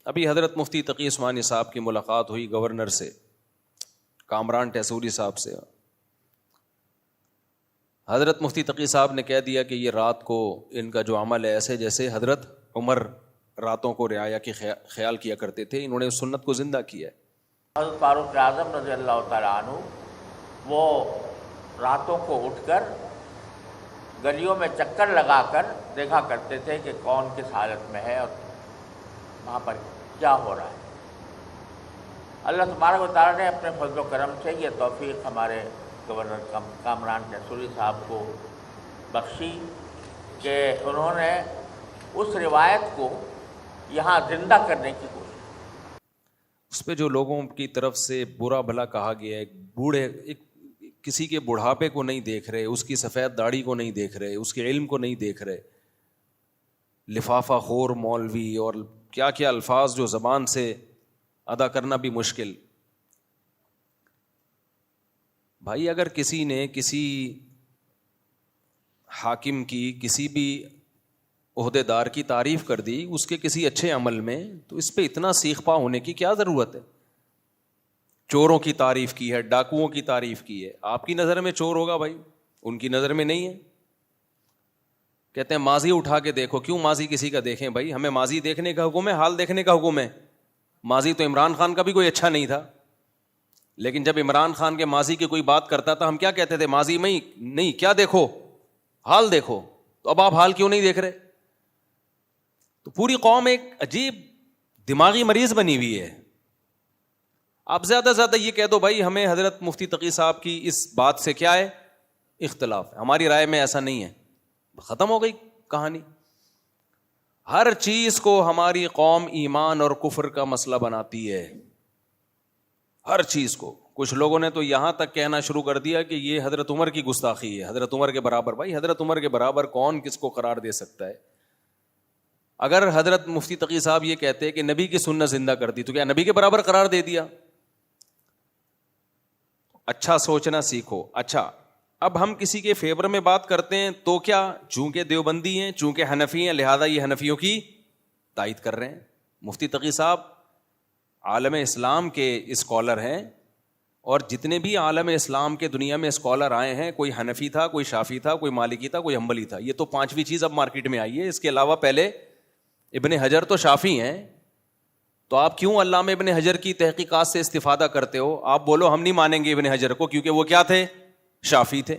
ابھی حضرت مفتی تقی عثمانی صاحب کی ملاقات ہوئی گورنر سے، کامران ٹیسوری صاحب سے. حضرت مفتی تقی صاحب نے کہہ دیا کہ یہ رات کو ان کا جو عمل ہے ایسے جیسے حضرت عمر راتوں کو رعایا کی خیال کیا کرتے تھے، انہوں نے سنت کو زندہ کیا ہے. حضرت فاروق اعظم رضی اللہ تعالیٰ عنہ وہ راتوں کو اٹھ کر گلیوں میں چکر لگا کر دیکھا کرتے تھے کہ کون کس حالت میں ہے اور وہاں پر کیا ہو رہا ہے. اللہ تبارک و تعالیٰ نے اپنے فضل و کرم سے یہ توفیق ہمارے گورنر کامران ٹیسوری صاحب کو بخشی کہ انہوں نے اس روایت کو یہاں زندہ کرنے کی کوشش. اس پہ جو لوگوں کی طرف سے برا بھلا کہا گیا ہے، کسی کے بڑھاپے کو نہیں دیکھ رہے، اس کی سفید داڑھی کو نہیں دیکھ رہے، اس کے علم کو نہیں دیکھ رہے، لفافہ خور مولوی اور کیا کیا الفاظ جو زبان سے ادا کرنا بھی مشکل. بھائی اگر کسی نے کسی حاکم کی کسی بھی عہدے دار کی تعریف کر دی اس کے کسی اچھے عمل میں، تو اس پہ اتنا سیخ پا ہونے کی کیا ضرورت ہے؟ چوروں کی تعریف کی ہے، ڈاکوؤں کی تعریف کی ہے، آپ کی نظر میں چور ہوگا بھائی، ان کی نظر میں نہیں ہے. کہتے ہیں ماضی اٹھا کے دیکھو. کیوں ماضی کسی کا دیکھیں بھائی؟ ہمیں ماضی دیکھنے کا حکم ہے، حال دیکھنے کا حکم ہے. ماضی تو عمران خان کا بھی کوئی اچھا نہیں تھا، لیکن جب عمران خان کے ماضی کی کوئی بات کرتا تھا ہم کیا کہتے تھے؟ ماضی میں نہیں، کیا دیکھو؟ حال دیکھو. تو اب آپ حال کیوں نہیں دیکھ رہے؟ تو پوری قوم ایک عجیب دماغی مریض بنی ہوئی ہے. آپ زیادہ سے زیادہ یہ کہہ دو بھائی ہمیں حضرت مفتی تقی صاحب کی اس بات سے کیا ہے؟ اختلاف ہے، ہماری رائے میں ایسا نہیں ہے، ختم ہو گئی کہانی. ہر چیز کو ہماری قوم ایمان اور کفر کا مسئلہ بناتی ہے، ہر چیز کو. کچھ لوگوں نے تو یہاں تک کہنا شروع کر دیا کہ یہ حضرت عمر کی گستاخی ہے، حضرت عمر کے برابر. بھائی حضرت عمر کے برابر کون کس کو قرار دے سکتا ہے؟ اگر حضرت مفتی تقی صاحب یہ کہتے کہ نبی کی سنت زندہ کر دی تو کیا نبی کے برابر قرار دے دیا؟ اچھا سوچنا سیکھو. اچھا اب ہم کسی کے فیور میں بات کرتے ہیں تو کیا چونکہ دیوبندی ہیں، چونکہ حنفی ہیں، لہذا یہ حنفیوں کی تائید کر رہے ہیں. مفتی تقی صاحب عالم اسلام کے اسکالر ہیں، اور جتنے بھی عالم اسلام کے دنیا میں اسکالر آئے ہیں کوئی حنفی تھا، کوئی شافی تھا، کوئی مالکی تھا، کوئی حنبلی تھا. یہ تو پانچویں چیز اب مارکیٹ میں آئی ہے. اس کے علاوہ پہلے ابن حجر تو شافی ہیں، تو آپ کیوں علامہ ابن حجر کی تحقیقات سے استفادہ کرتے ہو؟ آپ بولو ہم نہیں مانیں گے ابن حجر کو کیونکہ وہ کیا تھے؟ شافی تھے.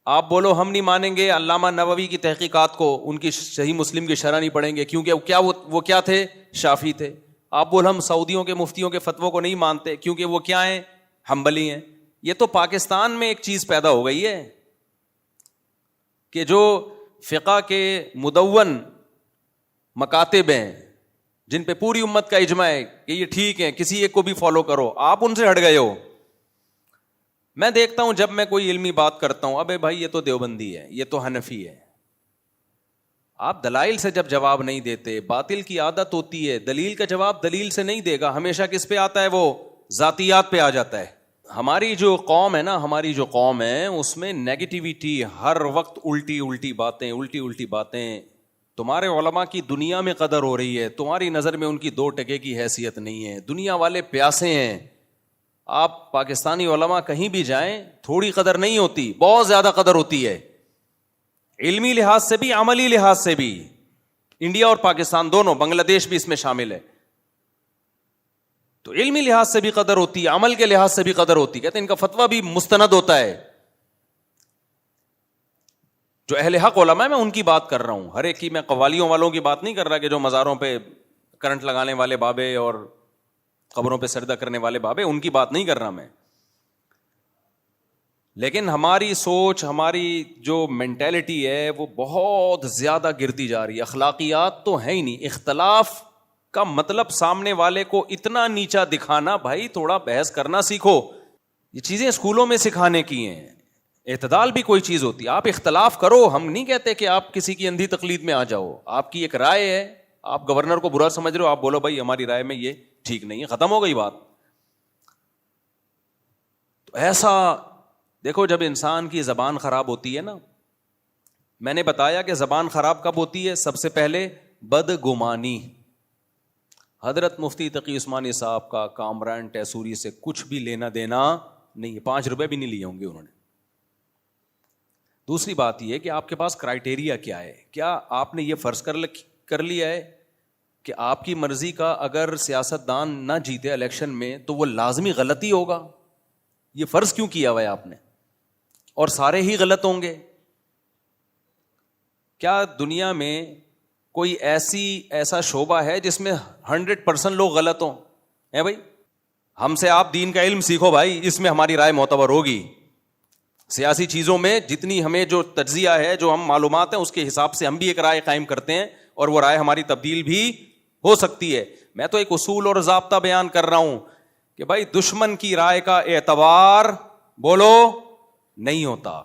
آپ بولو ہم نہیں مانیں گے علامہ نووی کی تحقیقات کو، ان کی صحیح مسلم کی شرح نہیں پڑھیں گے کیونکہ وہ کیا تھے؟ شافی تھے. آپ بولو ہم سعودیوں کے مفتیوں کے فتووں کو نہیں مانتے کیونکہ وہ کیا ہیں؟ حنبلی ہیں. یہ تو پاکستان میں ایک چیز پیدا ہو گئی ہے کہ جو فقہ کے مدون مکاتب ہیں جن پہ پوری امت کا اجماع ہے کہ یہ ٹھیک ہے، کسی ایک کو بھی فالو کرو، آپ ان سے ہٹ گئے ہو. میں دیکھتا ہوں جب میں کوئی علمی بات کرتا ہوں، ابے بھائی یہ تو دیوبندی ہے، یہ تو حنفی ہے. آپ دلائل سے جب جواب نہیں دیتے، باطل کی عادت ہوتی ہے دلیل کا جواب دلیل سے نہیں دے گا، ہمیشہ کس پہ آتا ہے؟ وہ ذاتیات پہ آ جاتا ہے. ہماری جو قوم ہے نا، ہماری جو قوم ہے اس میں نیگیٹیویٹی ہر وقت، الٹی باتیں. تمہارے علماء کی دنیا میں قدر ہو رہی ہے، تمہاری نظر میں ان کی 2 ٹکے کی حیثیت نہیں ہے. دنیا والے پیاسے ہیں. آپ پاکستانی علماء کہیں بھی جائیں تھوڑی قدر نہیں ہوتی، بہت زیادہ قدر ہوتی ہے، علمی لحاظ سے بھی عملی لحاظ سے بھی. انڈیا اور پاکستان دونوں، بنگلہ دیش بھی اس میں شامل ہے. تو علمی لحاظ سے بھی قدر ہوتی ہے، عمل کے لحاظ سے بھی قدر ہوتی ہے. کہتے ہیں ان کا فتویٰ بھی مستند ہوتا ہے. جو اہل حق علماء ہے میں ان کی بات کر رہا ہوں، ہر ایک کی. میں قوالیوں والوں کی بات نہیں کر رہا کہ جو مزاروں پہ کرنٹ لگانے والے بابے اور قبروں پہ سجدہ کرنے والے بابے، ان کی بات نہیں کر رہا میں. لیکن ہماری سوچ، ہماری جو مینٹیلٹی ہے وہ بہت زیادہ گرتی جا رہی ہے. اخلاقیات تو ہے ہی نہیں. اختلاف کا مطلب سامنے والے کو اتنا نیچا دکھانا. بھائی تھوڑا بحث کرنا سیکھو. یہ چیزیں اسکولوں میں سکھانے کی ہیں. اعتدال بھی کوئی چیز ہوتی ہے. آپ اختلاف کرو، ہم نہیں کہتے کہ آپ کسی کی اندھی تقلید میں آ جاؤ. آپ کی ایک رائے ہے، آپ گورنر کو برا سمجھ رہے ہو، آپ بولو بھائی ہماری رائے میں یہ ٹھیک نہیں ہے، ختم ہو گئی بات. تو ایسا دیکھو جب انسان کی زبان خراب ہوتی ہے نا، میں نے بتایا کہ زبان خراب کب ہوتی ہے؟ سب سے پہلے بدگمانی. حضرت مفتی تقی عثمانی صاحب کا کامران ٹیسوری سے کچھ بھی لینا دینا نہیں ہے, 5 روپے بھی نہیں لیے ہوں گے انہوں نے. دوسری بات یہ کہ آپ کے پاس کرائٹیریا کیا ہے؟ کیا آپ نے یہ فرض کر لیا ہے کہ آپ کی مرضی کا اگر سیاستدان نہ جیتے الیکشن میں تو وہ لازمی غلطی ہوگا؟ یہ فرض کیوں کیا ہوا ہے آپ نے؟ اور سارے ہی غلط ہوں گے؟ کیا دنیا میں کوئی ایسا شعبہ ہے جس میں 100% لوگ غلط ہوں؟ ہے بھائی, ہم سے آپ دین کا علم سیکھو بھائی, اس میں ہماری رائے معتبر ہوگی. سیاسی چیزوں میں جتنی ہمیں جو تجزیہ ہے, جو ہم معلومات ہیں, اس کے حساب سے ہم بھی ایک رائے قائم کرتے ہیں, اور وہ رائے ہماری تبدیل بھی ہو سکتی ہے. میں تو ایک اصول اور ضابطہ بیان کر رہا ہوں کہ بھائی دشمن کی رائے کا اعتبار بولو نہیں ہوتا.